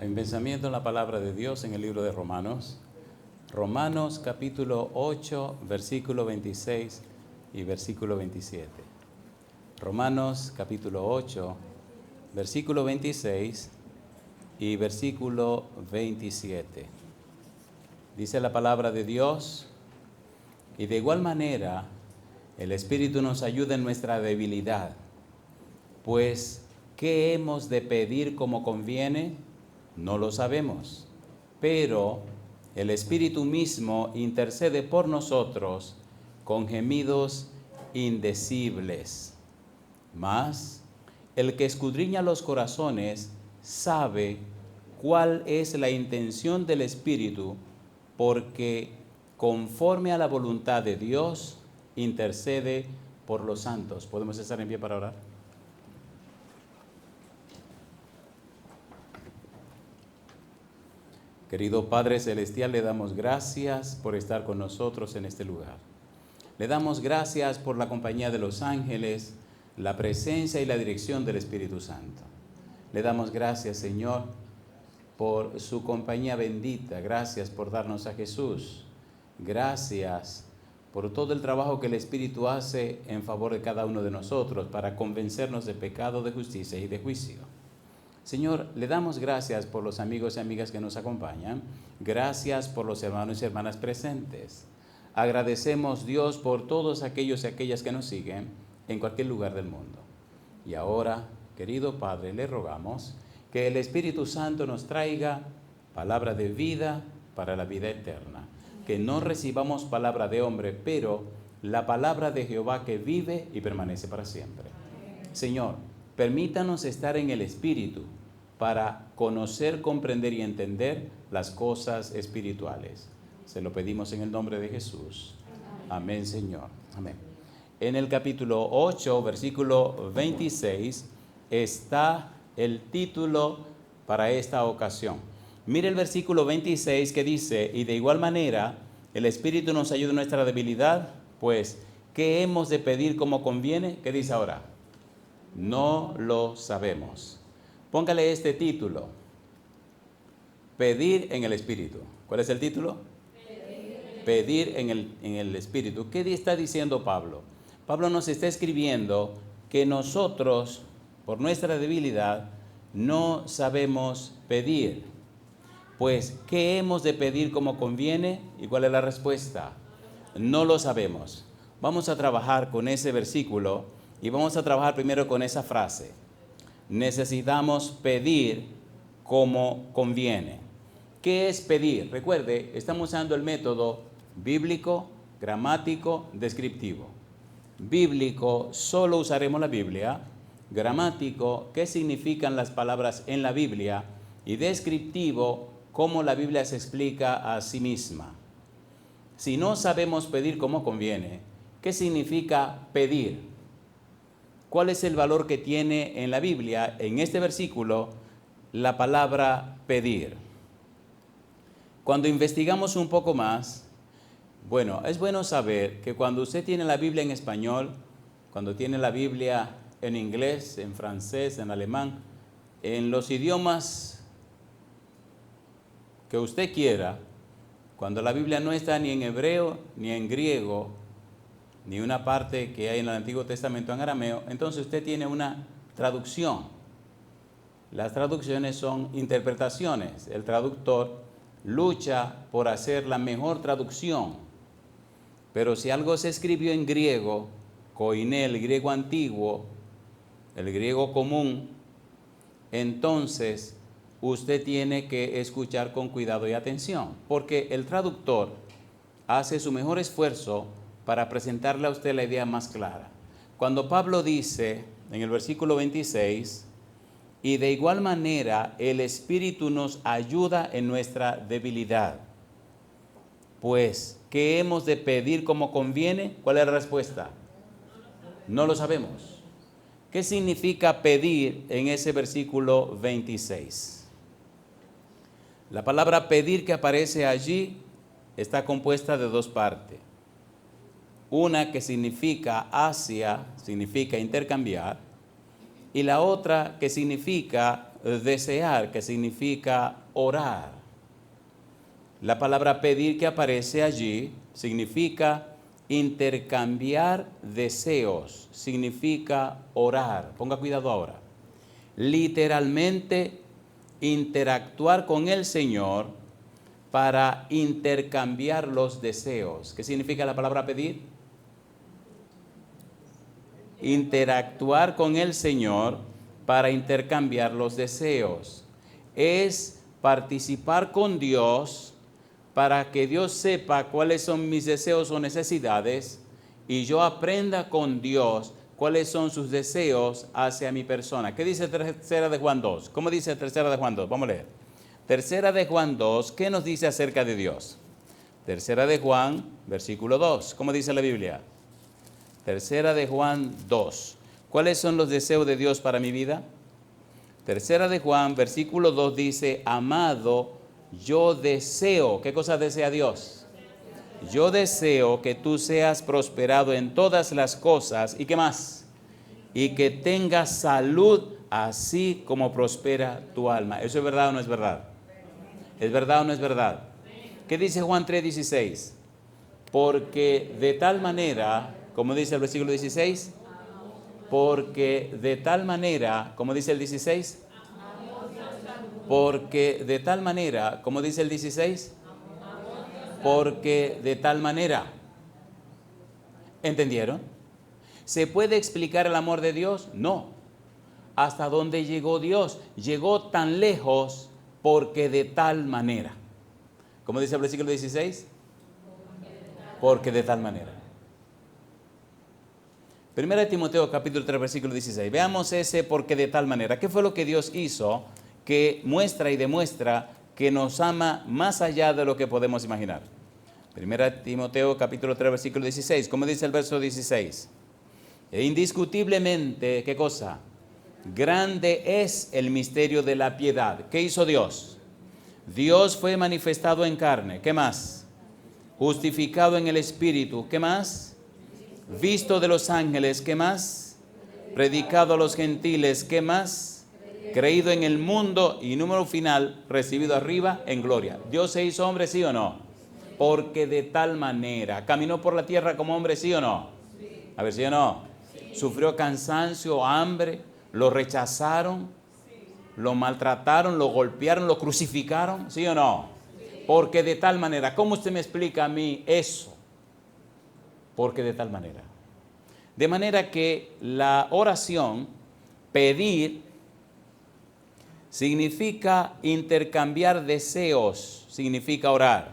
En pensamiento en la palabra de Dios en el libro de Romanos. Romanos capítulo 8, versículo 26 y versículo 27. Romanos capítulo 8, versículo 26 y versículo 27. Dice la palabra de Dios: y de igual manera el Espíritu nos ayuda en nuestra debilidad, pues ¿qué hemos de pedir como conviene? No lo sabemos, pero el Espíritu mismo intercede por nosotros con gemidos indecibles. Mas el que escudriña los corazones sabe cuál es la intención del Espíritu, porque conforme a la voluntad de Dios intercede por los santos. ¿Podemos estar en pie para orar? Querido Padre Celestial, le damos gracias por estar con nosotros en este lugar. Le damos gracias por la compañía de los ángeles, la presencia y la dirección del Espíritu Santo. Le damos gracias, Señor, por su compañía bendita. Gracias por darnos a Jesús. Gracias por todo el trabajo que el Espíritu hace en favor de cada uno de nosotros para convencernos de pecado, de justicia y de juicio. Señor, le damos gracias por los amigos y amigas que nos acompañan. Gracias por los hermanos y hermanas presentes. Agradecemos, Dios, por todos aquellos y aquellas que nos siguen en cualquier lugar del mundo. Y ahora, querido Padre, le rogamos que el Espíritu Santo nos traiga palabra de vida para la vida eterna. Que no recibamos palabra de hombre, pero la palabra de Jehová que vive y permanece para siempre. Señor, permítanos estar en el Espíritu para conocer, comprender y entender las cosas espirituales. Se lo pedimos en el nombre de Jesús. Amén, Señor. Amén. En el capítulo 8, versículo 26, está el título para esta ocasión. Mire el versículo 26 que dice: y de igual manera el Espíritu nos ayuda en nuestra debilidad, pues ¿qué hemos de pedir como conviene? ¿Qué dice ahora? No lo sabemos. Póngale este título: pedir en el Espíritu. ¿Cuál es el título? Pedir en el Espíritu. ¿Qué está diciendo Pablo? Pablo nos está escribiendo que nosotros, por nuestra debilidad, no sabemos pedir. Pues, ¿qué hemos de pedir como conviene? ¿Y cuál es la respuesta? No lo sabemos. Vamos a trabajar con ese versículo y vamos a trabajar primero con esa frase. Necesitamos pedir como conviene. ¿Qué es pedir? Recuerde, estamos usando el método bíblico, gramático, descriptivo. Bíblico, solo usaremos la Biblia. Gramático, qué significan las palabras en la Biblia. Y descriptivo, cómo la Biblia se explica a sí misma. Si no sabemos pedir como conviene, ¿qué significa pedir? ¿Cuál es el valor que tiene en la Biblia, en este versículo, la palabra pedir? Cuando investigamos un poco más, bueno, es bueno saber que cuando usted tiene la Biblia en español, cuando tiene la Biblia en inglés, en francés, en alemán, en los idiomas que usted quiera, cuando la Biblia no está ni en hebreo ni en griego, ni una parte que hay en el Antiguo Testamento en arameo, entonces usted tiene una traducción. Las traducciones son interpretaciones. El traductor lucha por hacer la mejor traducción. Pero si algo se escribió en griego, koiné, el griego antiguo, el griego común, entonces usted tiene que escuchar con cuidado y atención, porque el traductor hace su mejor esfuerzo para presentarle a usted la idea más clara. Cuando Pablo dice en el versículo 26, y de igual manera el Espíritu nos ayuda en nuestra debilidad, pues, ¿qué hemos de pedir como conviene? ¿Cuál es la respuesta? No lo sabemos. ¿Qué significa pedir en ese versículo 26? La palabra pedir que aparece allí está compuesta de dos partes. Una que significa hacia, significa intercambiar, y la otra que significa desear, que significa orar. La palabra pedir que aparece allí significa intercambiar deseos, significa orar. Ponga cuidado ahora. Literalmente interactuar con el Señor para intercambiar los deseos. ¿Qué significa la palabra pedir? Interactuar con el Señor para intercambiar los deseos. Es participar con Dios para que Dios sepa cuáles son mis deseos o necesidades y yo aprenda con Dios cuáles son sus deseos hacia mi persona. ¿Qué dice Tercera de Juan 2? ¿Cómo dice Tercera de Juan 2? Vamos a leer. Tercera de Juan 2, ¿qué nos dice acerca de Dios? Tercera de Juan, versículo 2. ¿Cómo dice la Biblia? Tercera de Juan 2. ¿Cuáles son los deseos de Dios para mi vida? Tercera de Juan, versículo 2 dice, amado, yo deseo. ¿Qué cosa desea Dios? Yo deseo que tú seas prosperado en todas las cosas. ¿Y qué más? Y que tengas salud así como prospera tu alma. ¿Eso es verdad o no es verdad? ¿Es verdad o no es verdad? ¿Qué dice Juan 3:16? Porque de tal manera, como dice el versículo 16, porque de tal manera, como dice el 16, porque de tal manera, como dice el 16, porque de tal manera. ¿Entendieron? ¿Se puede explicar el amor de Dios? No. ¿Hasta dónde llegó Dios? Llegó tan lejos porque de tal manera. ¿Cómo dice el versículo 16? Porque de tal manera. Primera de Timoteo capítulo 3 versículo 16. Veamos ese porque de tal manera. ¿Qué fue lo que Dios hizo que muestra y demuestra que nos ama más allá de lo que podemos imaginar? Primera de Timoteo capítulo 3 versículo 16. ¿Cómo dice el verso 16? E indiscutiblemente, ¿qué cosa? Grande es el misterio de la piedad. ¿Qué hizo Dios? Dios fue manifestado en carne. ¿Qué más? Justificado en el Espíritu. ¿Qué más? Visto de los ángeles. ¿Qué más? Predicado a los gentiles. ¿Qué más? Creído en el mundo y número final, recibido arriba en gloria. ¿Dios se hizo hombre, sí o no? Porque de tal manera. ¿Caminó por la tierra como hombre, sí o no? A ver, sí o no. Sufrió cansancio, hambre, lo rechazaron, lo maltrataron, lo golpearon, lo crucificaron, ¿sí o no? Porque de tal manera. ¿Cómo usted me explica a mí eso? Porque de tal manera. De manera que la oración, pedir, significa intercambiar deseos, significa orar.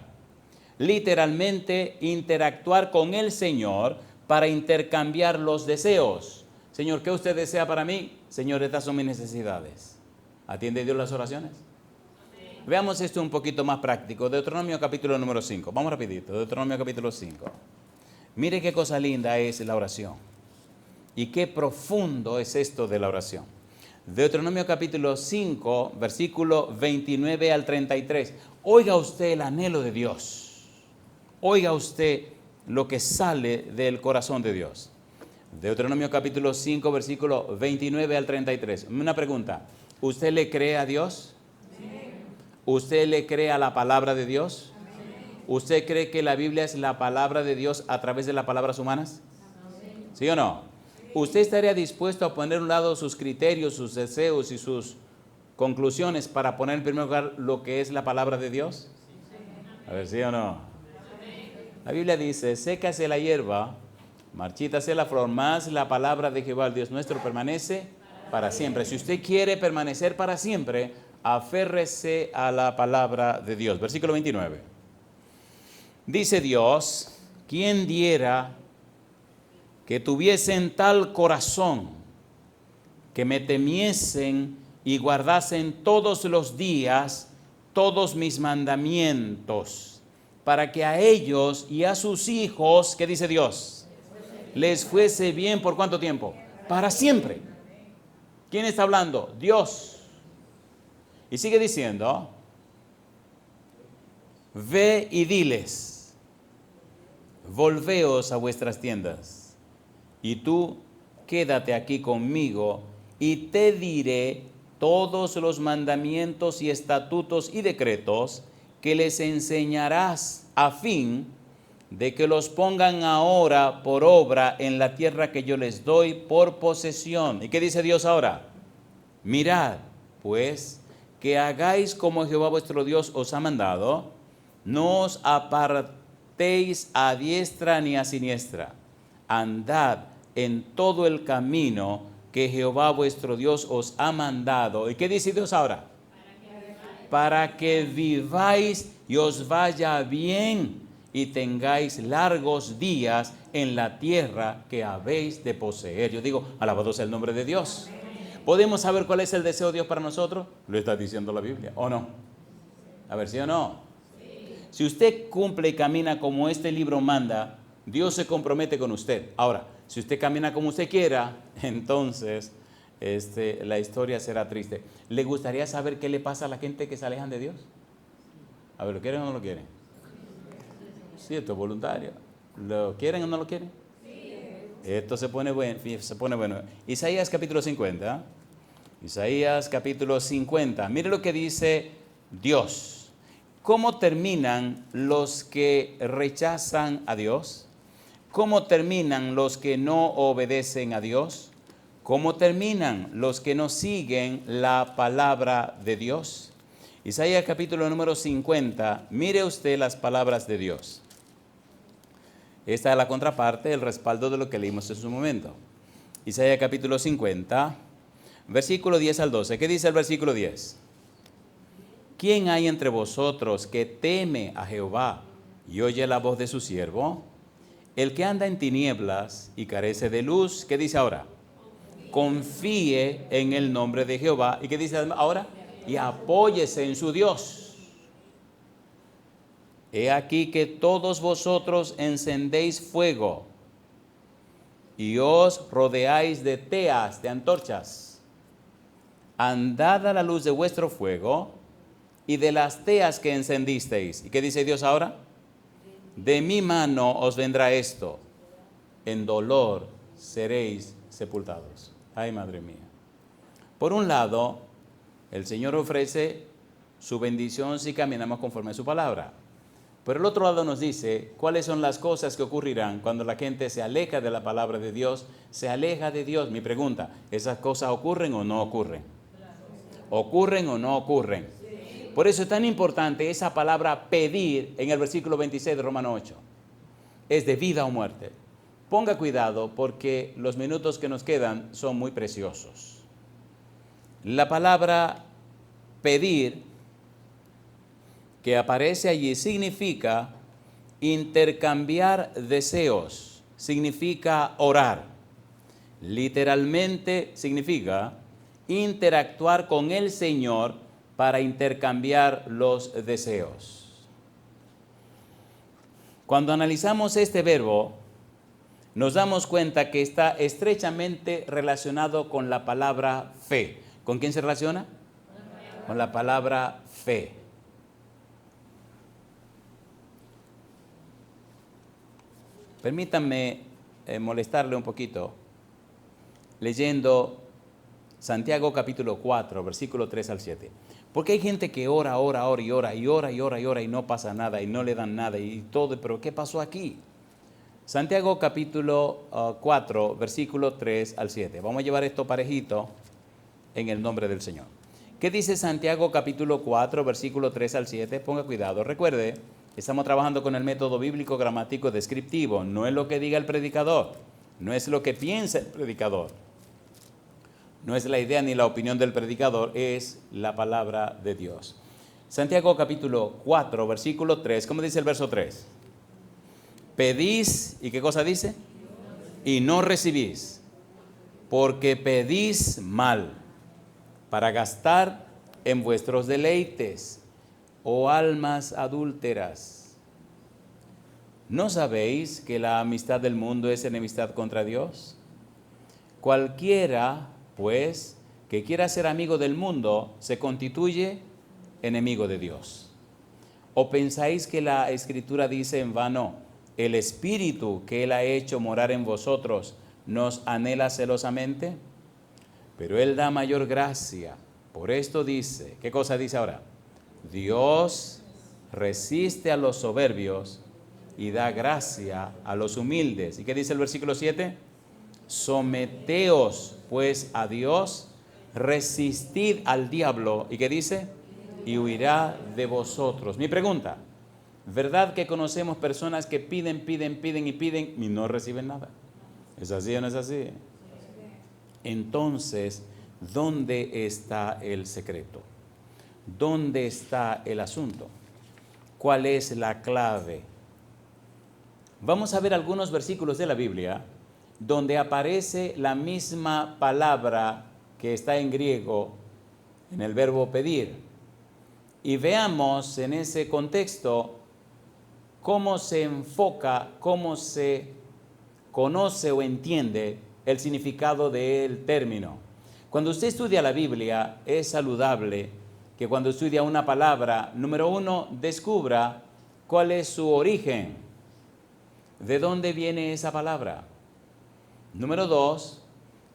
Literalmente interactuar con el Señor para intercambiar los deseos. Señor, ¿qué usted desea para mí? Señor, estas son mis necesidades. ¿Atiende Dios las oraciones? Veamos esto un poquito más práctico. Deuteronomio capítulo número 5. Vamos rapidito. Deuteronomio capítulo 5. Mire qué cosa linda es la oración. Y qué profundo es esto de la oración. Deuteronomio capítulo 5, versículo 29 al 33. Oiga usted el anhelo de Dios. Oiga usted lo que sale del corazón de Dios. Deuteronomio capítulo 5, versículo 29 al 33. Una pregunta. ¿Usted le cree a Dios? ¿Usted le cree a la palabra de Dios? ¿Usted cree que la Biblia es la palabra de Dios a través de las palabras humanas? ¿Sí o no? ¿Usted estaría dispuesto a poner a un lado sus criterios, sus deseos y sus conclusiones para poner en primer lugar lo que es la palabra de Dios? A ver, ¿sí o no? La Biblia dice, sécase la hierba, marchítase la flor, más la palabra de Jehová, el Dios nuestro, permanece para siempre. Si usted quiere permanecer para siempre, aférrese a la palabra de Dios. Versículo 29. Dice Dios, ¿quién diera que tuviesen tal corazón, que me temiesen y guardasen todos los días todos mis mandamientos, para que a ellos y a sus hijos, ¿qué dice Dios? Les fuese bien, ¿por cuánto tiempo? Para siempre. ¿Quién está hablando? Dios. Y sigue diciendo, ve y diles, volveos a vuestras tiendas, y tú quédate aquí conmigo, y te diré todos los mandamientos y estatutos y decretos que les enseñarás a fin de que los pongan ahora por obra en la tierra que yo les doy por posesión. ¿Y qué dice Dios ahora? Mirad, pues, que hagáis como Jehová vuestro Dios os ha mandado, no os apartéis a diestra ni a siniestra, andad en todo el camino que Jehová vuestro Dios os ha mandado. ¿Y qué dice Dios ahora? Para que viváis y os vaya bien y tengáis largos días en la tierra que habéis de poseer. Yo digo, alabado sea el nombre de Dios. ¿Podemos saber cuál es el deseo de Dios para nosotros? Lo está diciendo la Biblia, ¿o no? A ver, ¿sí o no? Sí. Si usted cumple y camina como este libro manda, Dios se compromete con usted. Ahora, si usted camina como usted quiera, entonces la historia será triste. ¿Le gustaría saber qué le pasa a la gente que se alejan de Dios? A ver, ¿lo quieren o no lo quieren? Sí, esto es voluntario. ¿Lo quieren o no lo quieren? Sí. Esto se pone bueno. Isaías capítulo 50. Isaías capítulo 50. Mire lo que dice Dios. ¿Cómo terminan los que rechazan a Dios? ¿Cómo terminan los que no obedecen a Dios? ¿Cómo terminan los que no siguen la palabra de Dios? Isaías capítulo número 50, mire usted las palabras de Dios. Esta es la contraparte, el respaldo de lo que leímos en su momento. Isaías capítulo 50, versículo 10 al 12. ¿Qué dice el versículo 10? ¿Quién hay entre vosotros que teme a Jehová y oye la voz de su siervo? El que anda en tinieblas y carece de luz, ¿qué dice ahora? Confíe en el nombre de Jehová. ¿Y qué dice ahora? Y apóyese en su Dios. He aquí que todos vosotros encendéis fuego y os rodeáis de teas, de antorchas. Andad a la luz de vuestro fuego y de las teas que encendisteis. ¿Y qué dice Dios ahora? De mi mano os vendrá esto, en dolor seréis sepultados. Ay, madre mía. Por un lado, el Señor ofrece su bendición si caminamos conforme a su palabra. Por el otro lado nos dice cuáles son las cosas que ocurrirán cuando la gente se aleja de la palabra de Dios, se aleja de Dios. Mi pregunta, ¿esas cosas ocurren o no ocurren? ¿Ocurren o no ocurren? Por eso es tan importante esa palabra pedir en el versículo 26 de Romanos 8. Es de vida o muerte. Ponga cuidado porque los minutos que nos quedan son muy preciosos. La palabra pedir que aparece allí significa intercambiar deseos, significa orar. Literalmente significa interactuar con el Señor para intercambiar los deseos. Cuando analizamos este verbo, nos damos cuenta que está estrechamente relacionado con la palabra fe. ¿Con quién se relaciona? Con la palabra fe. Permítanme molestarle un poquito leyendo Santiago capítulo 4, versículo 3 al 7. Porque hay gente que ora y no pasa nada y no le dan nada y todo, pero ¿qué pasó aquí? Santiago capítulo 4, versículo 3 al 7. Vamos a llevar esto parejito en el nombre del Señor. ¿Qué dice Santiago capítulo 4, versículo 3 al 7? Ponga cuidado. Recuerde, estamos trabajando con el método bíblico gramático descriptivo. No es lo que diga el predicador, no es lo que piensa el predicador. No es la idea ni la opinión del predicador, es la palabra de Dios. Santiago capítulo 4, versículo 3, ¿cómo dice el verso 3? Pedís, ¿y qué cosa dice? Y no recibís, porque pedís mal, para gastar en vuestros deleites, oh almas adúlteras. ¿No sabéis que la amistad del mundo es enemistad contra Dios? Cualquiera pues, que quiera ser amigo del mundo, se constituye enemigo de Dios. ¿O pensáis que la Escritura dice en vano, el Espíritu que Él ha hecho morar en vosotros nos anhela celosamente? Pero Él da mayor gracia. Por esto dice, ¿qué cosa dice ahora? Dios resiste a los soberbios y da gracia a los humildes. ¿Y qué dice el versículo 7? Someteos pues a Dios, resistid al diablo. ¿Y qué dice? Y huirá de vosotros. Mi pregunta, ¿verdad que conocemos personas que piden y no reciben nada? ¿Es así o no es así? Entonces, ¿dónde está el secreto? ¿Dónde está el asunto? ¿Cuál es la clave? Vamos a ver algunos versículos de la Biblia donde aparece la misma palabra que está en griego en el verbo pedir. Y veamos en ese contexto cómo se enfoca, cómo se conoce o entiende el significado del término. Cuando usted estudia la Biblia, es saludable que cuando estudia una palabra, número uno, descubra cuál es su origen, de dónde viene esa palabra. Número dos,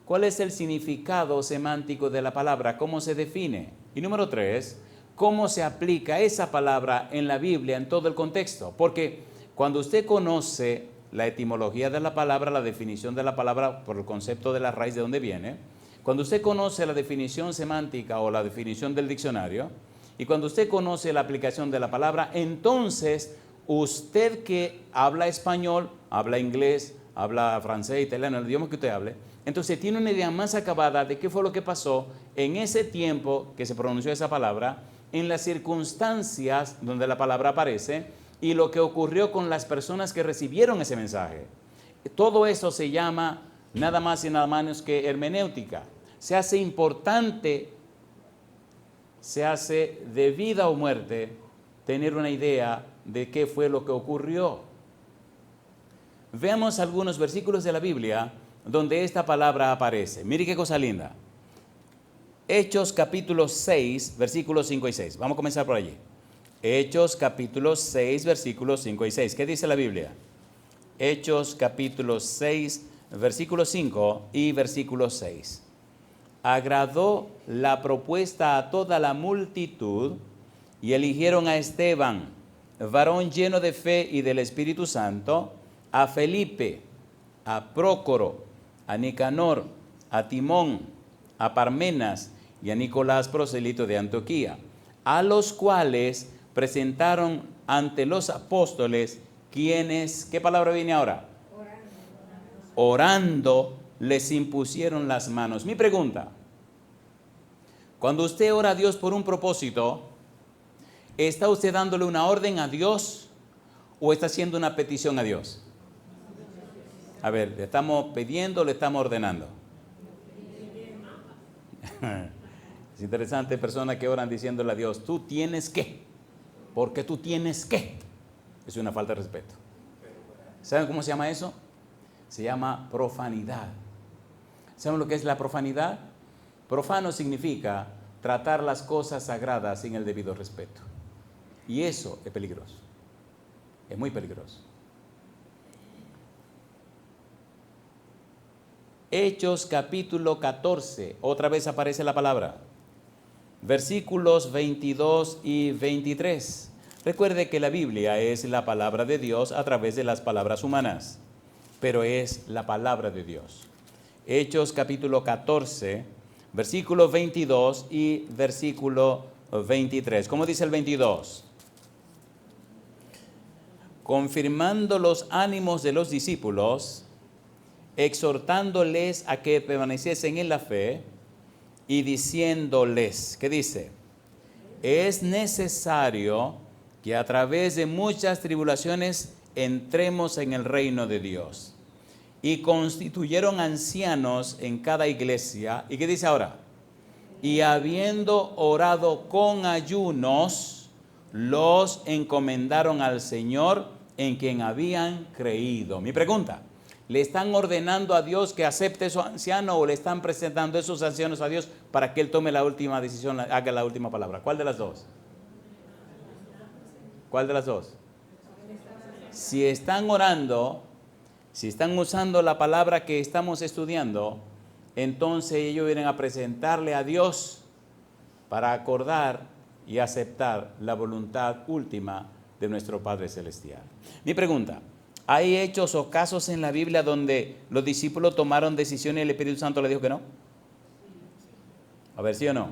cuál es el significado semántico de la palabra, cómo se define. Y número tres, cómo se aplica esa palabra en la Biblia, en todo el contexto. Porque cuando usted conoce la etimología de la palabra, la definición de la palabra por el concepto de la raíz de dónde viene, cuando usted conoce la definición semántica o la definición del diccionario, y cuando usted conoce la aplicación de la palabra, entonces usted que habla español, habla inglés, habla francés, italiano, el idioma que usted hable, entonces tiene una idea más acabada de qué fue lo que pasó en ese tiempo que se pronunció esa palabra, en las circunstancias donde la palabra aparece y lo que ocurrió con las personas que recibieron ese mensaje. Todo eso se llama nada más y nada menos que hermenéutica. Se hace importante, se hace de vida o muerte tener una idea de qué fue lo que ocurrió. Veamos algunos versículos de la Biblia donde esta palabra aparece. Mire qué cosa linda. Hechos capítulo 6, versículos 5 y 6. Vamos a comenzar por allí. Hechos capítulo 6, versículos 5 y 6. ¿Qué dice la Biblia? Hechos capítulo 6, versículo 5 y versículo 6. Agradó la propuesta a toda la multitud y eligieron a Esteban, varón lleno de fe y del Espíritu Santo, a Felipe, a Prócoro, a Nicanor, a Timón, a Parmenas y a Nicolás, prosélito de Antioquía, a los cuales presentaron ante los apóstoles, quienes, ¿qué palabra viene ahora? Orando, les impusieron las manos. Mi pregunta, cuando usted ora a Dios por un propósito, ¿está usted dándole una orden a Dios o está haciendo una petición a Dios? A ver, ¿le estamos pidiendo o le estamos ordenando? Es interesante, personas que oran diciéndole a Dios, tú tienes que, porque tú tienes que. Es una falta de respeto. ¿Saben cómo se llama eso? Se llama profanidad. ¿Saben lo que es la profanidad? Profano significa tratar las cosas sagradas sin el debido respeto. Y eso es peligroso. Es muy peligroso. Hechos capítulo 14, otra vez aparece la palabra. Versículos 22 y 23. Recuerde que la Biblia es la palabra de Dios a través de las palabras humanas, pero es la palabra de Dios. Hechos capítulo 14, versículo 22 y versículo 23. ¿Cómo dice el 22? Confirmando los ánimos de los discípulos, exhortándoles a que permaneciesen en la fe y diciéndoles, ¿qué dice? Es necesario que a través de muchas tribulaciones entremos en el reino de Dios. Y constituyeron ancianos en cada iglesia. ¿Y qué dice ahora? Y habiendo orado con ayunos, los encomendaron al Señor en quien habían creído. Mi pregunta, ¿le están ordenando a Dios que acepte a esos ancianos o le están presentando esos ancianos a Dios para que Él tome la última decisión, haga la última palabra? ¿Cuál de las dos? ¿Cuál de las dos? Si están orando, si están usando la palabra que estamos estudiando, entonces ellos vienen a presentarle a Dios para acordar y aceptar la voluntad última de nuestro Padre Celestial. Mi pregunta, ¿hay hechos o casos en la Biblia donde los discípulos tomaron decisiones y el Espíritu Santo les dijo que no? A ver, ¿sí o no?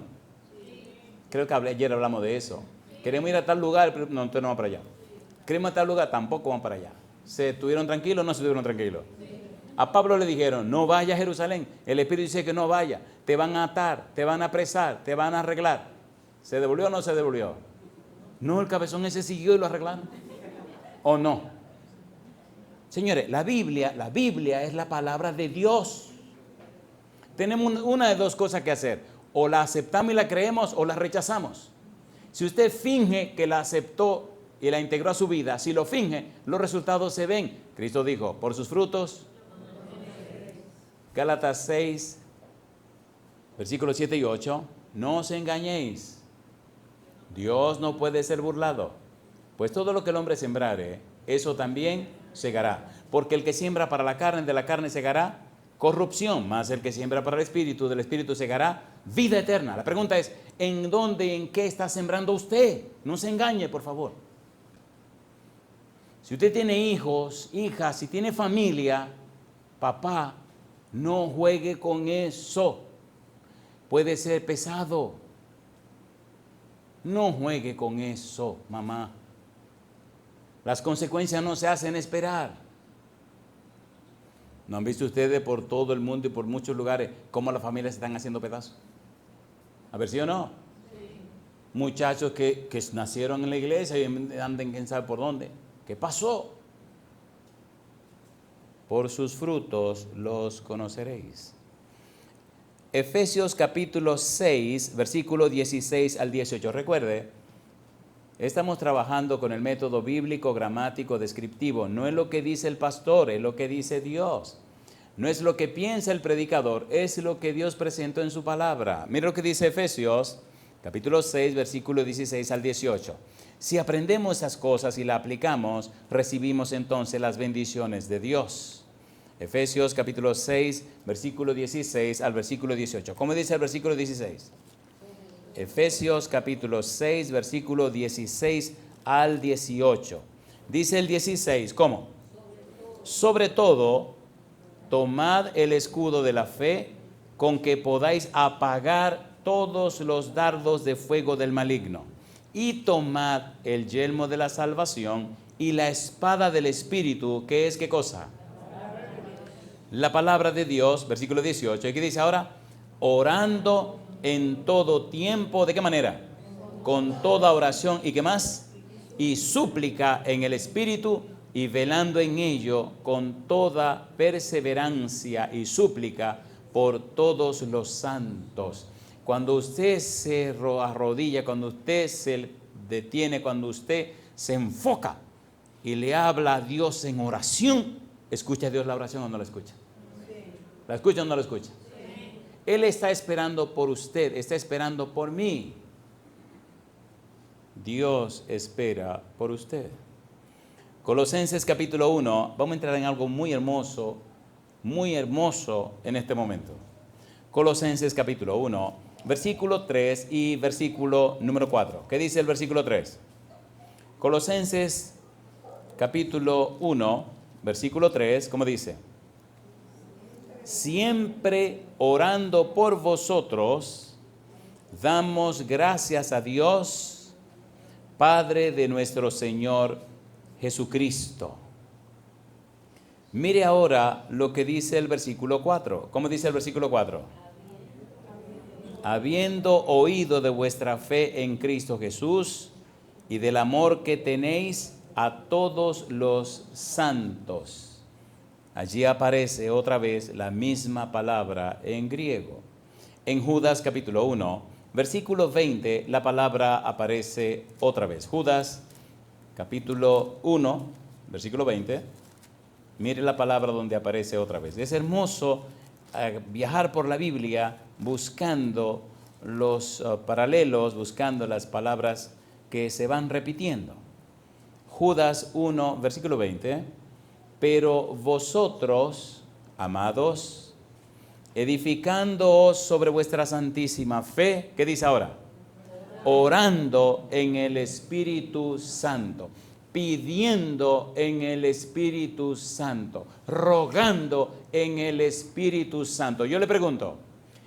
Creo que ayer hablamos de eso. Queremos ir a tal lugar, pero no, entonces no vamos para allá. Queremos ir a tal lugar, tampoco vamos para allá. ¿Se estuvieron tranquilos o no se estuvieron tranquilos? A Pablo le dijeron, no vaya a Jerusalén. El Espíritu dice que no vaya. Te van a atar, te van a apresar, te van a arreglar. ¿Se devolvió o no se devolvió? No, el cabezón ese siguió y lo arreglaron. ¿O no? Señores, la Biblia es la palabra de Dios. Tenemos una de dos cosas que hacer. O la aceptamos y la creemos o la rechazamos. Si usted finge que la aceptó y la integró a su vida, si lo finge, los resultados se ven. Cristo dijo, por sus frutos. Gálatas 6, versículos 7 y 8. No os engañéis. Dios no puede ser burlado. Pues todo lo que el hombre sembrare, eso también segará. Porque el que siembra para la carne, de la carne segará corrupción, más el que siembra para el Espíritu, del Espíritu segará vida eterna. La pregunta es, ¿en dónde, en qué está sembrando usted? No se engañe, por favor. Si usted tiene hijos, hijas, si tiene familia, papá, no juegue con eso. Puede ser pesado. No juegue con eso, mamá. Las consecuencias no se hacen esperar. ¿No han visto ustedes por todo el mundo y por muchos lugares cómo las familias se están haciendo pedazos? A ver, ¿sí o no? Sí. Muchachos que nacieron en la iglesia y andan quién sabe por dónde. ¿Qué pasó? Por sus frutos los conoceréis. Efesios capítulo 6, versículo 16 al 18. Recuerde, estamos trabajando con el método bíblico, gramático, descriptivo. No es lo que dice el pastor, es lo que dice Dios. No es lo que piensa el predicador, es lo que Dios presentó en su palabra. Mira lo que dice Efesios, capítulo 6, versículo 16 al 18. Si aprendemos esas cosas y las aplicamos, recibimos entonces las bendiciones de Dios. Efesios, capítulo 6, versículo 16 al versículo 18. ¿Cómo dice el versículo 16? Efesios capítulo 6, versículo 16 al 18. Dice el 16, ¿cómo? Sobre todo, tomad el escudo de la fe, con que podáis apagar todos los dardos de fuego del maligno. Y tomad el yelmo de la salvación y la espada del Espíritu, que es ¿qué cosa? La palabra de Dios, versículo 18. ¿Y qué dice ahora? Orando en todo tiempo, ¿de qué manera? Con toda oración, ¿y qué más? Y súplica en el Espíritu, y velando en ello con toda perseverancia y súplica por todos los santos. Cuando usted se arrodilla, cuando usted se detiene, cuando usted se enfoca y le habla a Dios en oración, ¿escucha a Dios la oración o no la escucha? ¿La escucha o no la escucha? Él está esperando por usted, está esperando por mí. Dios espera por usted. Colosenses capítulo 1, vamos a entrar en algo muy hermoso en este momento. Colosenses capítulo 1, versículo 3 y versículo número 4. ¿Qué dice el versículo 3? Colosenses capítulo 1, versículo 3, ¿cómo dice? Siempre orando por vosotros, damos gracias a Dios, Padre de nuestro Señor Jesucristo. Mire ahora lo que dice el versículo 4. ¿Cómo dice el versículo 4? Habiendo oído de vuestra fe en Cristo Jesús y del amor que tenéis a todos los santos. Allí aparece otra vez la misma palabra en griego. En Judas capítulo 1, versículo 20, la palabra aparece otra vez. Judas capítulo 1, versículo 20. Mire la palabra donde aparece otra vez. Es hermoso viajar por la Biblia buscando los paralelos, buscando las palabras que se van repitiendo. Judas 1, versículo 20. Pero vosotros, amados, edificándoos sobre vuestra santísima fe, ¿qué dice ahora? orando en el Espíritu Santo, pidiendo en el Espíritu Santo, rogando en el Espíritu Santo. Yo le pregunto,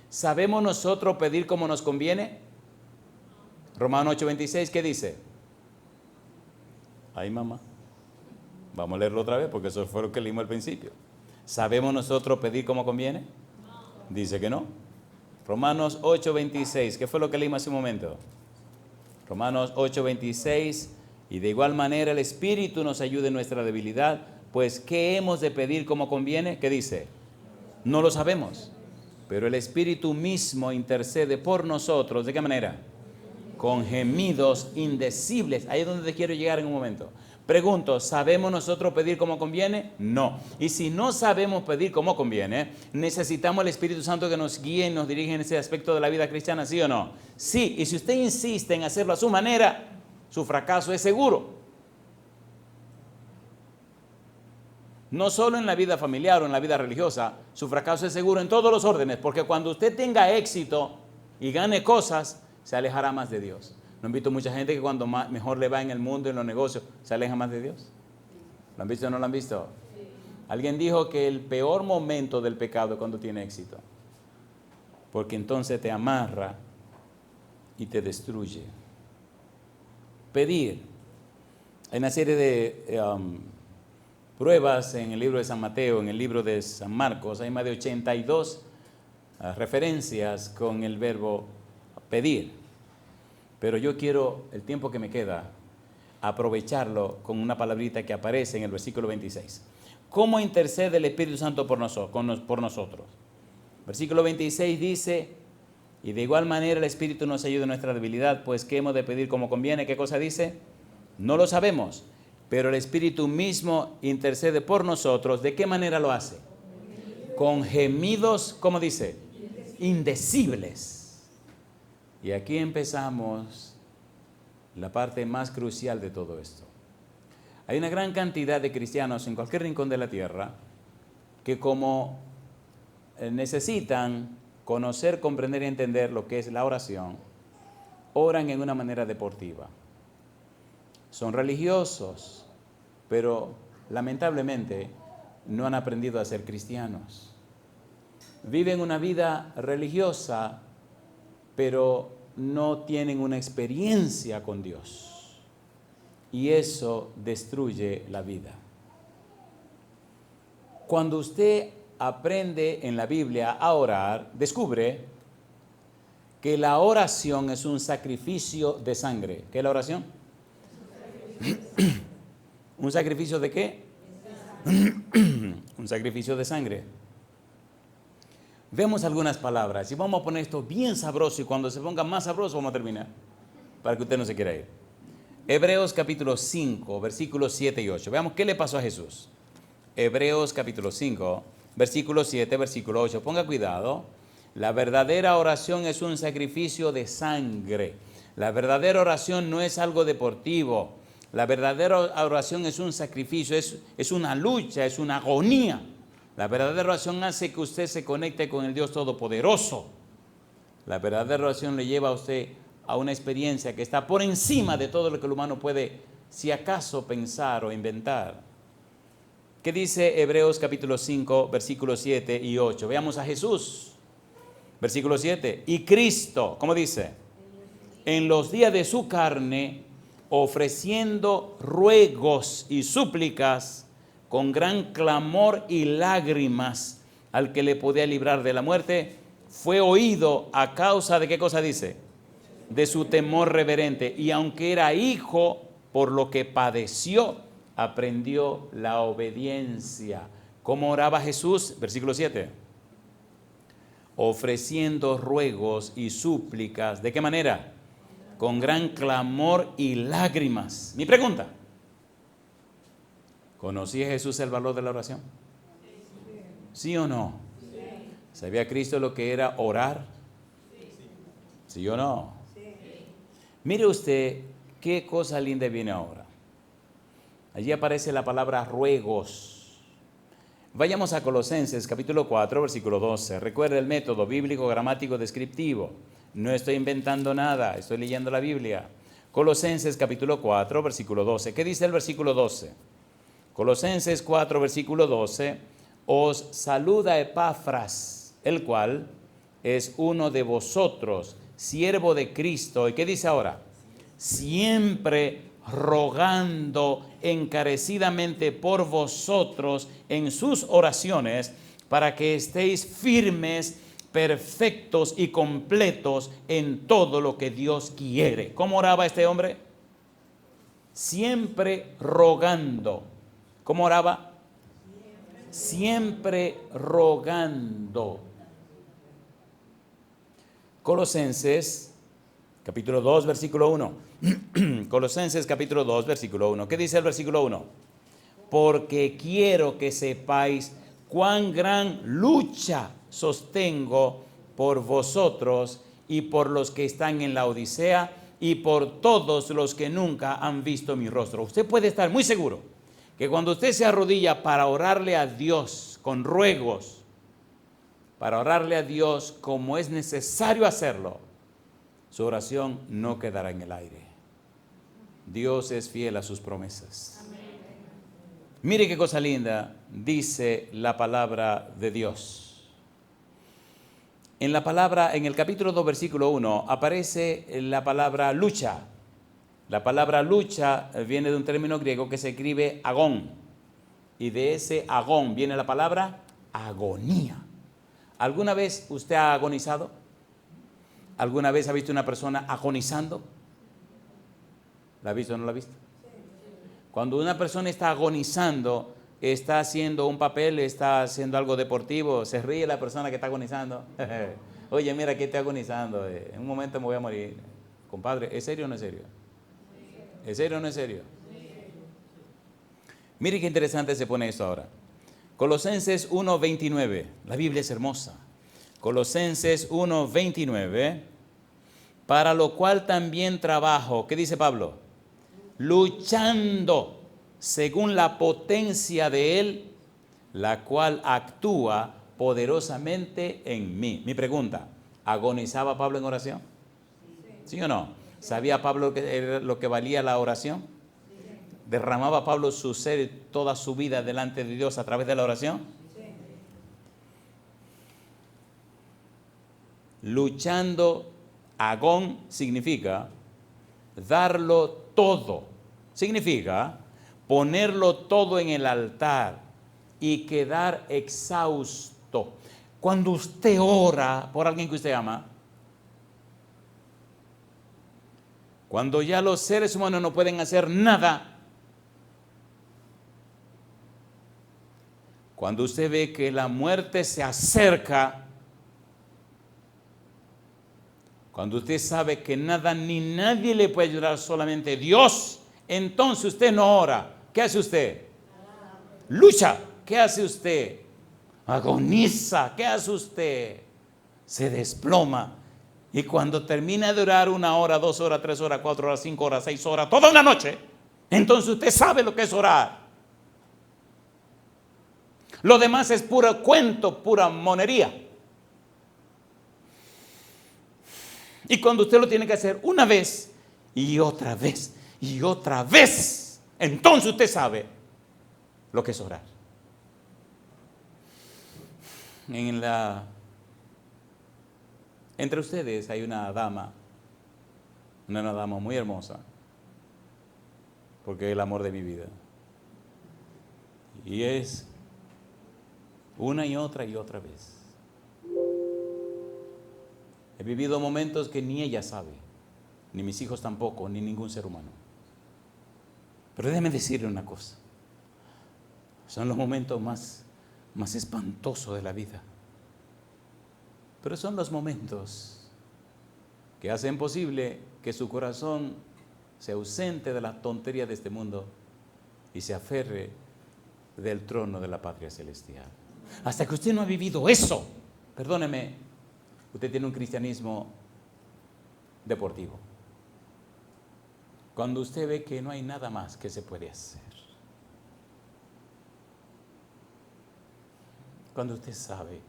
¿sabemos nosotros pedir como nos conviene? Romanos 8:26, ¿qué dice? Ay, mamá. Vamos a leerlo otra vez porque eso fue lo que leímos al principio. ¿Sabemos nosotros pedir como conviene? Dice que no. Romanos 8:26, ¿qué fue lo que leímos hace un momento? Romanos 8:26, y de igual manera el Espíritu nos ayuda en nuestra debilidad, pues ¿qué hemos de pedir como conviene? ¿Qué dice? No lo sabemos, pero el Espíritu mismo intercede por nosotros. ¿De qué manera? Con gemidos indecibles. Ahí es donde te quiero llegar en un momento. Pregunto, ¿sabemos nosotros pedir como conviene? No. Y si no sabemos pedir como conviene, necesitamos el Espíritu Santo que nos guíe y nos dirija en ese aspecto de la vida cristiana, ¿sí o no? Sí, y si usted insiste en hacerlo a su manera, su fracaso es seguro. No solo en la vida familiar o en la vida religiosa, su fracaso es seguro en todos los órdenes, porque cuando usted tenga éxito y gane cosas, se alejará más de Dios. ¿No han visto mucha gente que cuando mejor le va en el mundo, en los negocios, se aleja más de Dios? ¿Lo han visto o no lo han visto? Sí. Alguien dijo que el peor momento del pecado es cuando tiene éxito, porque entonces te amarra y te destruye. Pedir. Hay una serie de pruebas en el libro de San Mateo, en el libro de San Marcos. Hay más de 82 referencias con el verbo pedir. Pero yo quiero, el tiempo que me queda, aprovecharlo con una palabrita que aparece en el versículo 26. ¿Cómo intercede el Espíritu Santo por nosotros? Versículo 26 dice, y de igual manera el Espíritu nos ayuda en nuestra debilidad, pues ¿qué hemos de pedir como conviene? ¿Qué cosa dice? No lo sabemos, pero el Espíritu mismo intercede por nosotros. ¿De qué manera lo hace? Con gemidos, ¿cómo dice? Indecibles. Y aquí empezamos la parte más crucial de todo esto. Hay una gran cantidad de cristianos en cualquier rincón de la tierra que como necesitan conocer, comprender y entender lo que es la oración, oran en una manera deportiva. Son religiosos, pero lamentablemente no han aprendido a ser cristianos. Viven una vida religiosa, pero no tienen una experiencia con Dios. Y eso destruye la vida. Cuando usted aprende en la Biblia a orar, descubre que la oración es un sacrificio de sangre. ¿Qué es la oración? ¿Un sacrificio de qué? Un sacrificio de sangre. Vemos algunas palabras y vamos a poner esto bien sabroso, y cuando se ponga más sabroso vamos a terminar, para que usted no se quiera ir. Hebreos capítulo 5, versículos 7 y 8. Veamos qué le pasó a Jesús. Hebreos capítulo 5, versículo 7, versículo 8. Ponga cuidado. La verdadera oración es un sacrificio de sangre. La verdadera oración no es algo deportivo. La verdadera oración es un sacrificio, es una lucha, es una agonía. La verdadera oración hace que usted se conecte con el Dios Todopoderoso. La verdadera oración le lleva a usted a una experiencia que está por encima de todo lo que el humano puede, si acaso, pensar o inventar. ¿Qué dice Hebreos capítulo 5, versículos 7 y 8? Veamos a Jesús. Versículo 7. Y Cristo, ¿cómo dice? En los días de su carne, ofreciendo ruegos y súplicas con gran clamor y lágrimas al que le podía librar de la muerte, fue oído a causa de, ¿qué cosa dice? De su temor reverente. Y aunque era hijo, por lo que padeció, aprendió la obediencia. ¿Cómo oraba Jesús? Versículo 7. Ofreciendo ruegos y súplicas. ¿De qué manera? Con gran clamor y lágrimas. Mi pregunta: ¿conocía Jesús el valor de la oración? ¿Sí o no? ¿Sabía Cristo lo que era orar? ¿Sí o no? Mire usted qué cosa linda viene ahora. Allí aparece la palabra ruegos. Vayamos a Colosenses capítulo 4, versículo 12. Recuerda el método bíblico, gramático, descriptivo. No estoy inventando nada, estoy leyendo la Biblia. Colosenses capítulo 4, versículo 12. ¿Qué dice el versículo 12? Colosenses 4, versículo 12. Os saluda Epafras, el cual es uno de vosotros, siervo de Cristo. ¿Y qué dice ahora? Siempre rogando encarecidamente por vosotros en sus oraciones, para que estéis firmes, perfectos y completos en todo lo que Dios quiere. ¿Cómo oraba este hombre? Siempre rogando. ¿Cómo oraba? Siempre rogando. Colosenses capítulo 2, versículo 1. Colosenses capítulo 2, versículo 1. ¿Qué dice el versículo 1? Porque quiero que sepáis cuán gran lucha sostengo por vosotros y por los que están en la Odisea y por todos los que nunca han visto mi rostro. Usted puede estar muy seguro que cuando usted se arrodilla para orarle a Dios con ruegos, para orarle a Dios como es necesario hacerlo, su oración no quedará en el aire. Dios es fiel a sus promesas. Mire qué cosa linda dice la palabra de Dios. En el capítulo 2, versículo 1, aparece la palabra lucha. La palabra lucha viene de un término griego que se escribe agón. Y de ese agón viene la palabra agonía. ¿Alguna vez usted ha agonizado? ¿Alguna vez ha visto una persona agonizando? ¿La ha visto o no la ha visto? Cuando una persona está agonizando, está haciendo un papel, está haciendo algo deportivo, se ríe la persona que está agonizando. Oye, mira, aquí está agonizando. En un momento me voy a morir. Compadre, ¿es serio o no es serio? ¿Es serio o no es serio? Mire qué interesante se pone esto ahora. Colosenses 1:29. La Biblia es hermosa. Colosenses 1:29. Para lo cual también trabajo. ¿Qué dice Pablo? Luchando según la potencia de Él, la cual actúa poderosamente en mí. Mi pregunta, ¿agonizaba Pablo en oración? ¿Sí o no? ¿Sabía Pablo lo que valía la oración? ¿Derramaba Pablo su ser, toda su vida delante de Dios a través de la oración? Luchando, agón significa darlo todo. Significa ponerlo todo en el altar y quedar exhausto. Cuando usted ora por alguien que usted ama, cuando ya los seres humanos no pueden hacer nada, cuando usted ve que la muerte se acerca, cuando usted sabe que nada ni nadie le puede ayudar, solamente Dios, entonces usted no ora. ¿Qué hace usted? Lucha. ¿Qué hace usted? Agoniza. ¿Qué hace usted? Se desploma. Y cuando termina de orar 1 hora, 2 horas, 3 horas, 4 horas, 5 horas, 6 horas, toda una noche, entonces usted sabe lo que es orar. Lo demás es puro cuento, pura monería. Y cuando usted lo tiene que hacer una vez y otra vez y otra vez, entonces usted sabe lo que es orar. Entre ustedes hay una dama muy hermosa, porque es el amor de mi vida. Y es una y otra vez. He vivido momentos que ni ella sabe, ni mis hijos tampoco, ni ningún ser humano. Pero déjeme decirle una cosa. Son los momentos más espantosos de la vida. Pero son los momentos que hacen posible que su corazón se ausente de la tontería de este mundo y se aferre del trono de la patria celestial. Hasta que usted no ha vivido eso, perdóneme, usted tiene un cristianismo deportivo. Cuando usted ve que no hay nada más que se puede hacer. Cuando usted sabe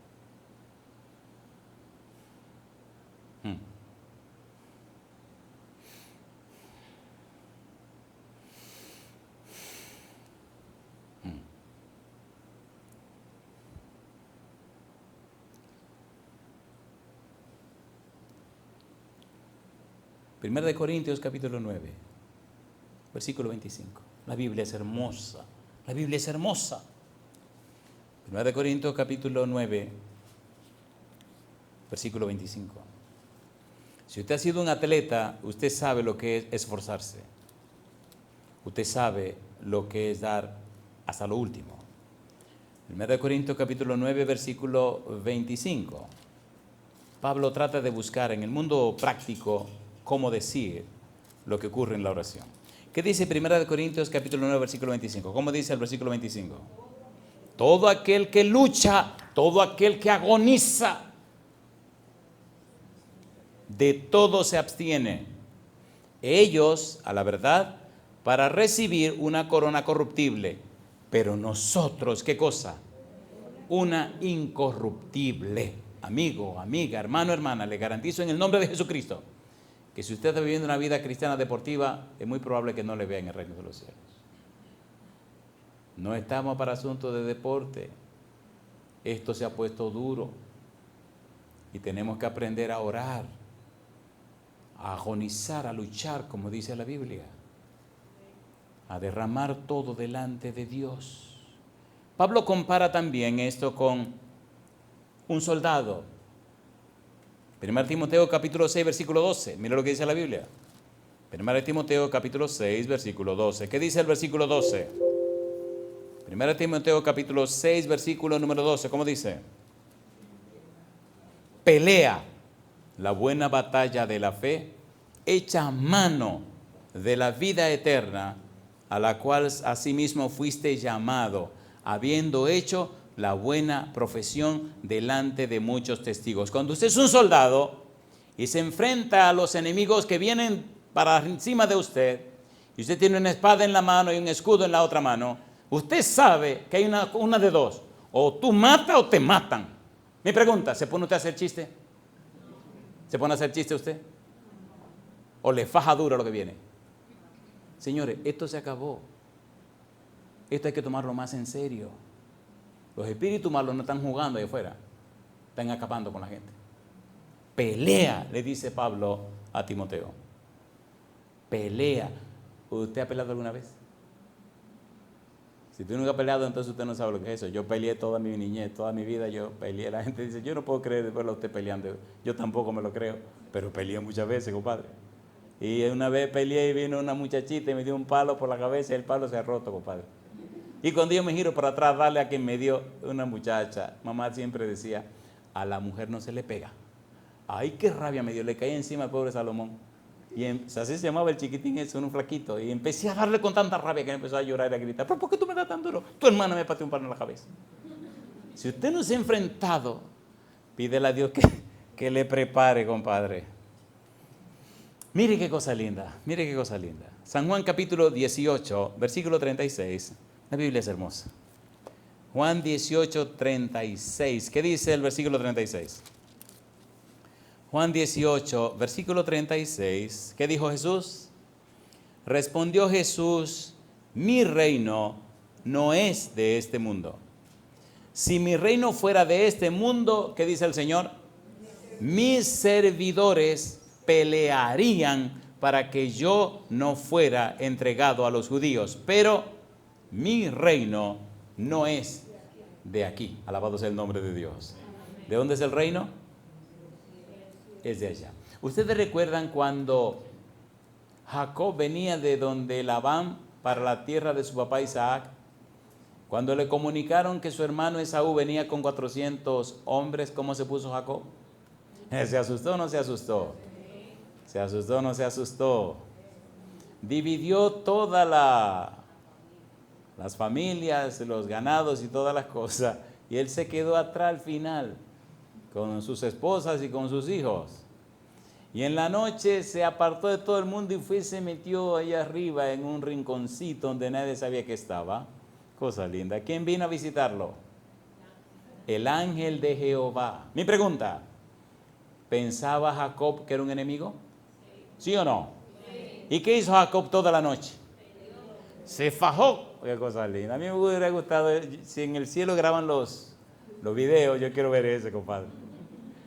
Primera de Corintios capítulo 9, versículo 25. La Biblia es hermosa. La Biblia es hermosa. Primera de Corintios capítulo 9, versículo 25. Si usted ha sido un atleta, usted sabe lo que es esforzarse. Usted sabe lo que es dar hasta lo último. Primera de Corintios capítulo 9, versículo 25. Pablo trata de buscar en el mundo práctico cómo decir lo que ocurre en la oración. ¿Qué dice Primera de Corintios capítulo 9, versículo 25? ¿Cómo dice el versículo 25? Todo aquel que lucha, todo aquel que agoniza, de todo se abstiene. Ellos, a la verdad, para recibir una corona corruptible, pero nosotros, ¿qué cosa? Una incorruptible. Amigo, amiga, hermano, hermana, le garantizo en el nombre de Jesucristo que si usted está viviendo una vida cristiana deportiva, es muy probable que no le vea en el reino de los cielos. No estamos para asuntos de deporte. Esto se ha puesto duro y tenemos que aprender a orar, a agonizar, a luchar, como dice la Biblia, a derramar todo delante de Dios. Pablo compara también esto con un soldado. 1 Timoteo capítulo 6, versículo 12. Mira lo que dice la Biblia. 1 Timoteo capítulo 6, versículo 12. ¿Qué dice el versículo 12? 1 Timoteo capítulo 6, versículo número 12. ¿Cómo dice? Pelea la buena batalla de la fe, echa mano de la vida eterna, a la cual asimismo fuiste llamado, habiendo hecho la buena profesión delante de muchos testigos. Cuando usted es un soldado y se enfrenta a los enemigos que vienen para encima de usted, y usted tiene una espada en la mano y un escudo en la otra mano, usted sabe que hay una de dos: o tú matas o te matan. Mi pregunta, ¿se pone usted a hacer chiste? ¿Se pone a hacer chiste usted? ¿O le faja duro lo que viene? Señores, esto se acabó. Esto hay que tomarlo más en serio. Los espíritus malos no están jugando ahí afuera, están acabando con la gente. Pelea, le dice Pablo a Timoteo. Pelea. ¿Usted ha peleado alguna vez? Si tú nunca has peleado, entonces usted no sabe lo que es eso. Yo peleé toda mi niñez, toda mi vida yo peleé. La gente dice, yo no puedo creer verlo a usted peleando. Yo tampoco me lo creo, pero peleé muchas veces, compadre. Y una vez peleé y vino una muchachita y me dio un palo por la cabeza y el palo se ha roto, compadre. Y cuando yo me giro para atrás, darle a quien me dio una muchacha, mamá siempre decía, a la mujer no se le pega. Ay, qué rabia me dio, le caí encima al pobre Salomón. Y así se llamaba el chiquitín ese, un flaquito. Y empecé a darle con tanta rabia que empezó a llorar y a gritar, ¿pero por qué tú me das tan duro? Tu hermana me pateó un palo en la cabeza. Si usted no se ha enfrentado, pídele a Dios que le prepare, compadre. Mire qué cosa linda, mire qué cosa linda. San Juan capítulo 18, versículo 36. La Biblia es hermosa. Juan 18, 36. ¿Qué dice el versículo 36? Juan 18, versículo 36. ¿Qué dijo Jesús? Respondió Jesús, mi reino no es de este mundo. Si mi reino fuera de este mundo, ¿qué dice el Señor? Mis servidores pelearían para que yo no fuera entregado a los judíos. Pero mi reino no es de aquí. Alabado sea el nombre de Dios. ¿De dónde es el reino? Es de allá. ¿Ustedes recuerdan cuando Jacob venía de donde Labán para la tierra de su papá Isaac? Cuando le comunicaron que su hermano Esaú venía con 400 hombres, ¿cómo se puso Jacob? ¿Se asustó o no se asustó? ¿Se asustó o no se asustó? Dividió todas las familias, los ganados y todas las cosas, y él se quedó atrás al final con sus esposas y con sus hijos. Y en la noche se apartó de todo el mundo y fue y se metió allá arriba en un rinconcito donde nadie sabía que estaba. Cosa linda. ¿Quién vino a visitarlo? El ángel de Jehová. Mi pregunta, ¿pensaba Jacob que era un enemigo? ¿Sí o no? ¿Y qué hizo Jacob toda la noche? Se fajó. Qué cosa linda. A mí me hubiera gustado, si en el cielo graban los videos, yo quiero ver ese, compadre.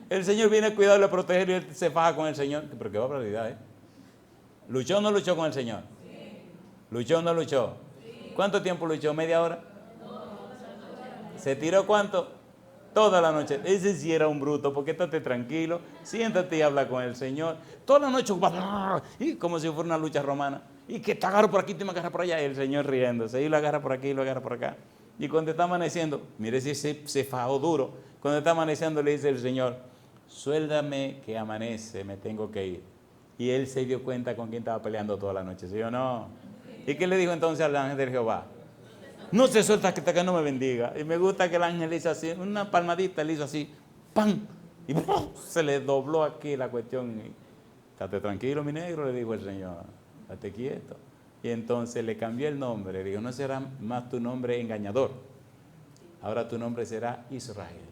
El Señor viene a cuidarlo, a protegerlo y él se faja con el Señor. Pero qué barbaridad, ¿eh? ¿Luchó o no luchó con el Señor? ¿Luchó o no luchó? ¿Cuánto tiempo luchó? ¿Media hora? ¿Se tiró cuánto? Toda la noche. Ese sí era un bruto, porque estate tranquilo, siéntate y habla con el Señor. Toda la noche, y como si fuera una lucha romana. Y que te agarro por aquí, te me agarra por allá. Y el Señor riéndose. Y lo agarra por aquí, y lo agarra por acá. Y cuando está amaneciendo, mire si se fajó duro. Cuando está amaneciendo le dice el Señor, suéltame que amanece, me tengo que ir. Y él se dio cuenta con quién estaba peleando toda la noche. ¿Sí o no? ¿Y qué le dijo entonces al ángel de Jehová? No se suelta hasta que no me bendiga. Y me gusta que el ángel le hizo así, una palmadita le hizo así, ¡pam! Y ¡pum! Se le dobló aquí la cuestión. Y, estate tranquilo, mi negro, le dijo el Señor, estate quieto. Y entonces le cambió el nombre, le dijo, no será más tu nombre engañador, ahora tu nombre será Israel.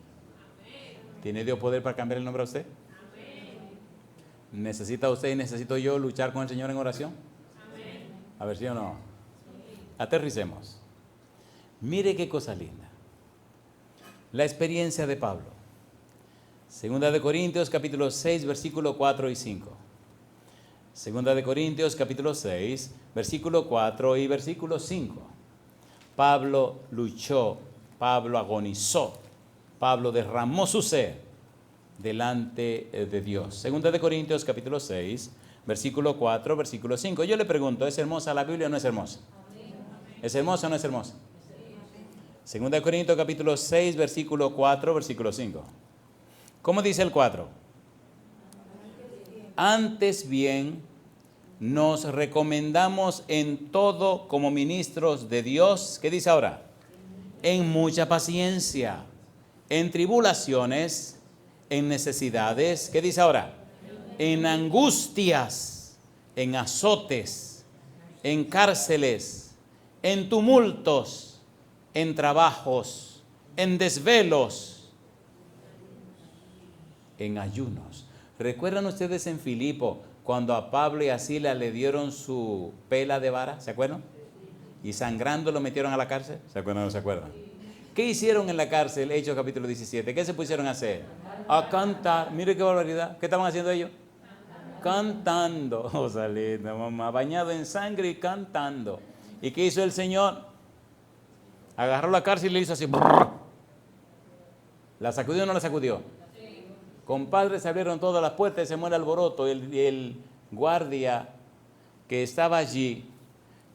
¿Tiene Dios poder para cambiar el nombre a usted? ¿Necesita usted y necesito yo luchar con el Señor en oración? A ver, ¿sí o no? Aterricemos. Mire qué cosa linda. La experiencia de Pablo. Segunda de Corintios capítulo 6, versículo 4 y 5. Segunda de Corintios capítulo 6, versículo 4 y versículo 5. Pablo luchó, Pablo agonizó, Pablo derramó su ser delante de Dios. Segunda de Corintios capítulo 6, versículo 4, versículo 5. Yo le pregunto, ¿es hermosa la Biblia o no es hermosa? ¿Es hermosa o no es hermosa? Segunda de Corintios capítulo 6, versículo 4, versículo 5. ¿Cómo dice el 4? Antes bien, nos recomendamos en todo como ministros de Dios. ¿Qué dice ahora? En mucha paciencia, en tribulaciones, en necesidades. ¿Qué dice ahora? En angustias, en azotes, en cárceles, en tumultos, en trabajos, en desvelos, en ayunos. ¿Recuerdan ustedes en Filipo cuando a Pablo y a Silas le dieron su pela de vara? ¿Se acuerdan? Y sangrando lo metieron a la cárcel. ¿Se acuerdan o no se acuerdan? ¿Qué hicieron en la cárcel? Hechos capítulo 17. ¿Qué se pusieron a hacer? A cantar. Mire qué barbaridad. ¿Qué estaban haciendo ellos? Cantando. Oh, salida, mamá. Bañado en sangre y cantando. ¿Y qué hizo el Señor? Agarró la cárcel y le hizo así. ¿La sacudió o no la sacudió? Compadre, se abrieron todas las puertas y se muere alboroto. El guardia que estaba allí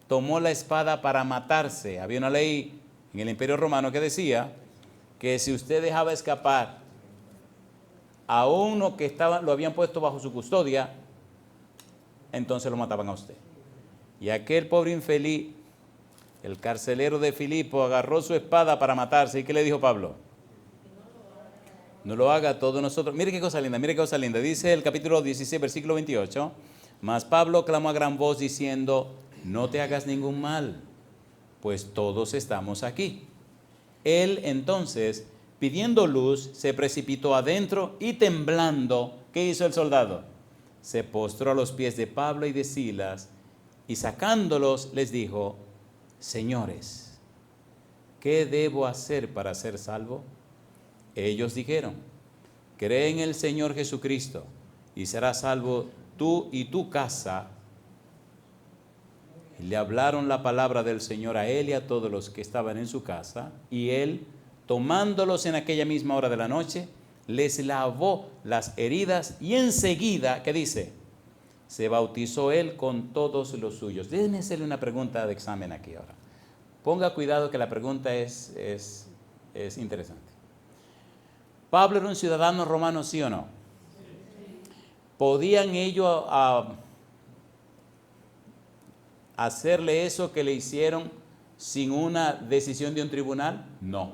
tomó la espada para matarse. Había una ley en el Imperio Romano que decía que si usted dejaba escapar a uno que lo habían puesto bajo su custodia, entonces lo mataban a usted. Y aquel pobre infeliz, el carcelero de Filipo, agarró su espada para matarse. ¿Y qué le dijo Pablo? No lo haga todos nosotros. Mire qué cosa linda, mire qué cosa linda. Dice el capítulo 16, versículo 28. Mas Pablo clamó a gran voz diciendo, no te hagas ningún mal, pues todos estamos aquí. Él entonces, pidiendo luz, se precipitó adentro y temblando, ¿qué hizo el soldado? Se postró a los pies de Pablo y de Silas y sacándolos les dijo, señores, ¿qué debo hacer para ser salvo? Ellos dijeron, cree en el Señor Jesucristo y serás salvo tú y tu casa. Y le hablaron la palabra del Señor a él y a todos los que estaban en su casa. Y él, tomándolos en aquella misma hora de la noche, les lavó las heridas y enseguida, ¿qué dice? Se bautizó él con todos los suyos. Déjenme hacerle una pregunta de examen aquí ahora. Ponga cuidado que la pregunta es interesante. ¿Pablo era un ciudadano romano, sí o no? ¿Podían ellos hacerle eso que le hicieron sin una decisión de un tribunal? No.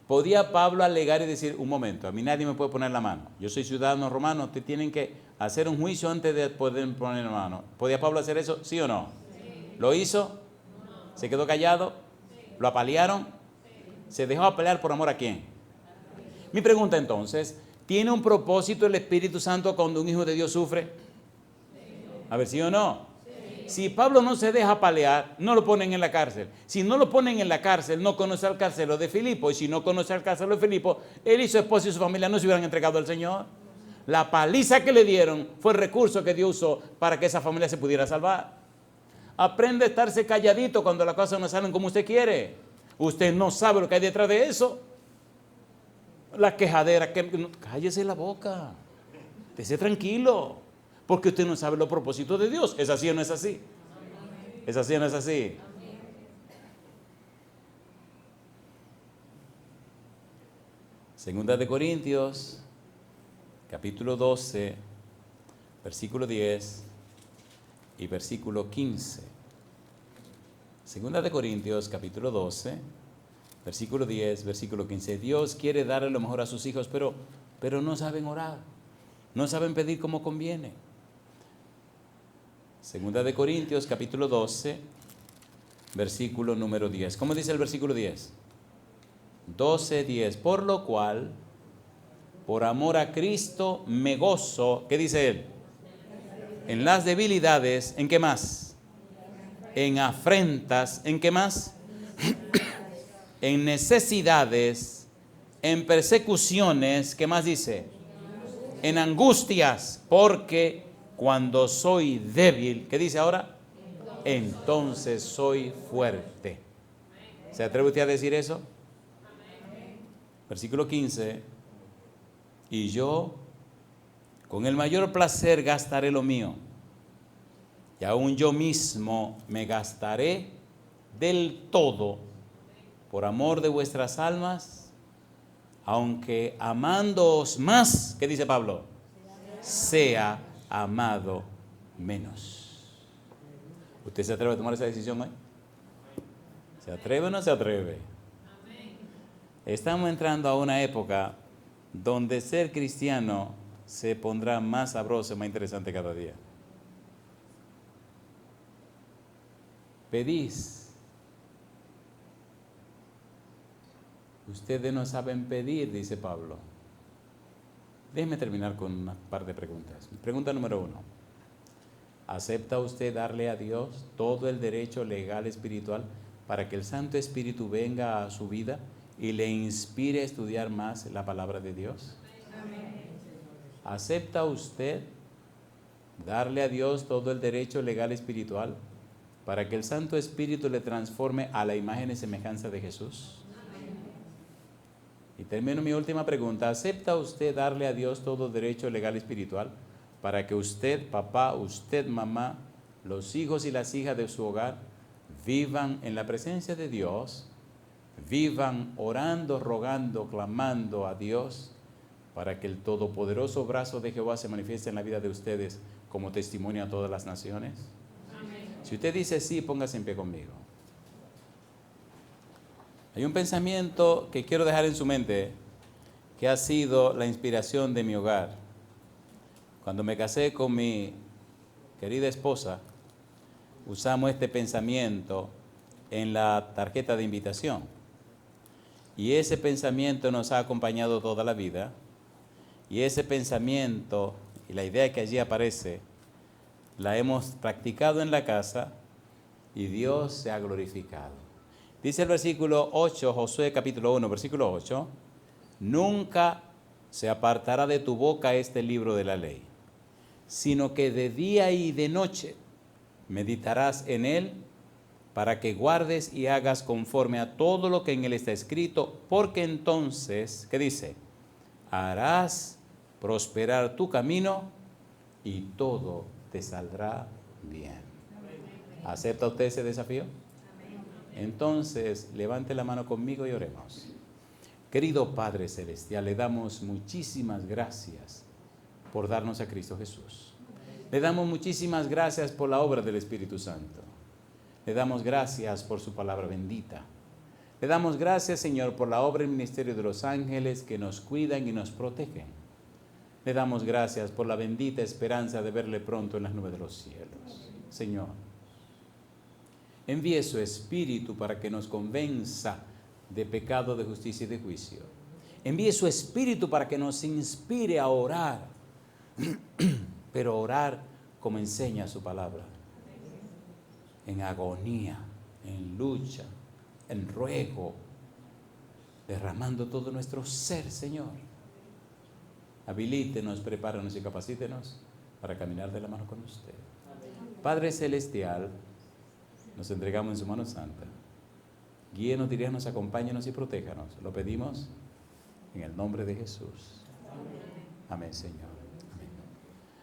¿Podía Pablo alegar y decir, un momento, a mí nadie me puede poner la mano, yo soy ciudadano romano, te tienen que hacer un juicio antes de poder poner la mano? ¿Podía Pablo hacer eso, sí o no? Sí. ¿Lo hizo? No. ¿Se quedó callado? Sí. ¿Lo apalearon? Sí. ¿Se dejó apalear por amor a quién? Mi pregunta entonces, ¿tiene un propósito el Espíritu Santo cuando un hijo de Dios sufre? A ver, ¿sí o no? Si Pablo no se deja apalear, no lo ponen en la cárcel. Si no lo ponen en la cárcel, no conoce al carcelero de Filipo. Y si no conoce al carcelero de Filipo, él y su esposa y su familia no se hubieran entregado al Señor. La paliza que le dieron fue el recurso que Dios usó para que esa familia se pudiera salvar. Aprende a estarse calladito cuando las cosas no salen como usted quiere. Usted no sabe lo que hay detrás de eso. La quejadera, cállese la boca. Esté tranquilo. Porque usted no sabe los propósitos de Dios. ¿Es así o no es así? ¿Es así o no es así? Segunda de Corintios, capítulo 12, versículo 10 y versículo 15. Segunda de Corintios, capítulo 12, versículo 10, versículo 15. Dios quiere darle lo mejor a sus hijos, pero no saben orar. No saben pedir como conviene. Segunda de Corintios, capítulo 12, versículo número 10. ¿Cómo dice el versículo 10? 12:10. Por lo cual, por amor a Cristo, me gozo. ¿Qué dice él? En las debilidades. ¿En qué más? En afrentas. ¿En qué más? En necesidades. En persecuciones. ¿Qué más dice? En angustias. Porque cuando soy débil, ¿qué dice ahora? Entonces soy fuerte. ¿Se atreve usted a decir eso? Versículo 15. Y yo con el mayor placer gastaré lo mío, y aún yo mismo me gastaré del todo por amor de vuestras almas, aunque amándoos más, ¿qué dice Pablo? Sea amado menos. ¿Usted se atreve a tomar esa decisión hoy? ¿Se atreve o no se atreve? Estamos entrando a una época donde ser cristiano se pondrá más sabroso, más interesante cada día. Pedís. Ustedes no saben pedir, dice Pablo. Déjeme terminar con una par de preguntas. Pregunta número 1. ¿Acepta usted darle a Dios todo el derecho legal espiritual para que el Santo Espíritu venga a su vida y le inspire a estudiar más la palabra de Dios? ¿Acepta usted darle a Dios todo el derecho legal espiritual para que el Santo Espíritu le transforme a la imagen y semejanza de Jesús? Y termino mi última pregunta. ¿Acepta usted darle a Dios todo derecho legal espiritual para que usted, papá, usted, mamá, los hijos y las hijas de su hogar vivan en la presencia de Dios, vivan orando, rogando, clamando a Dios para que el todopoderoso brazo de Jehová se manifieste en la vida de ustedes como testimonio a todas las naciones? Amén. Si usted dice sí, póngase en pie conmigo. Hay un pensamiento que quiero dejar en su mente que ha sido la inspiración de mi hogar. Cuando me casé con mi querida esposa, usamos este pensamiento en la tarjeta de invitación. Y ese pensamiento nos ha acompañado toda la vida. Y ese pensamiento y la idea que allí aparece, la hemos practicado en la casa y Dios se ha glorificado. Dice el versículo 8, Josué capítulo 1, versículo 8, nunca se apartará de tu boca este libro de la ley, sino que de día y de noche meditarás en él para que guardes y hagas conforme a todo lo que en él está escrito, porque entonces, ¿qué dice? Harás prosperar tu camino y todo te saldrá bien. ¿Acepta usted ese desafío? Entonces, levante la mano conmigo y oremos. Querido Padre Celestial, le damos muchísimas gracias por darnos a Cristo Jesús. Le damos muchísimas gracias por la obra del Espíritu Santo. Le damos gracias por su palabra bendita. Le damos gracias, Señor, por la obra y ministerio de los ángeles que nos cuidan y nos protegen. Le damos gracias por la bendita esperanza de verle pronto en las nubes de los cielos. Señor, envíe su Espíritu para que nos convenza de pecado, de justicia y de juicio. Envíe su Espíritu para que nos inspire a orar, pero orar como enseña su palabra, en agonía, en lucha, en ruego, derramando todo nuestro ser, Señor. Habilítenos, prepáranos y capacítenos para caminar de la mano con usted. Padre Celestial, nos entregamos en su mano santa. Guíenos, diríjanos, acompáñenos y protéjanos. Lo pedimos en el nombre de Jesús. Amén, Señor.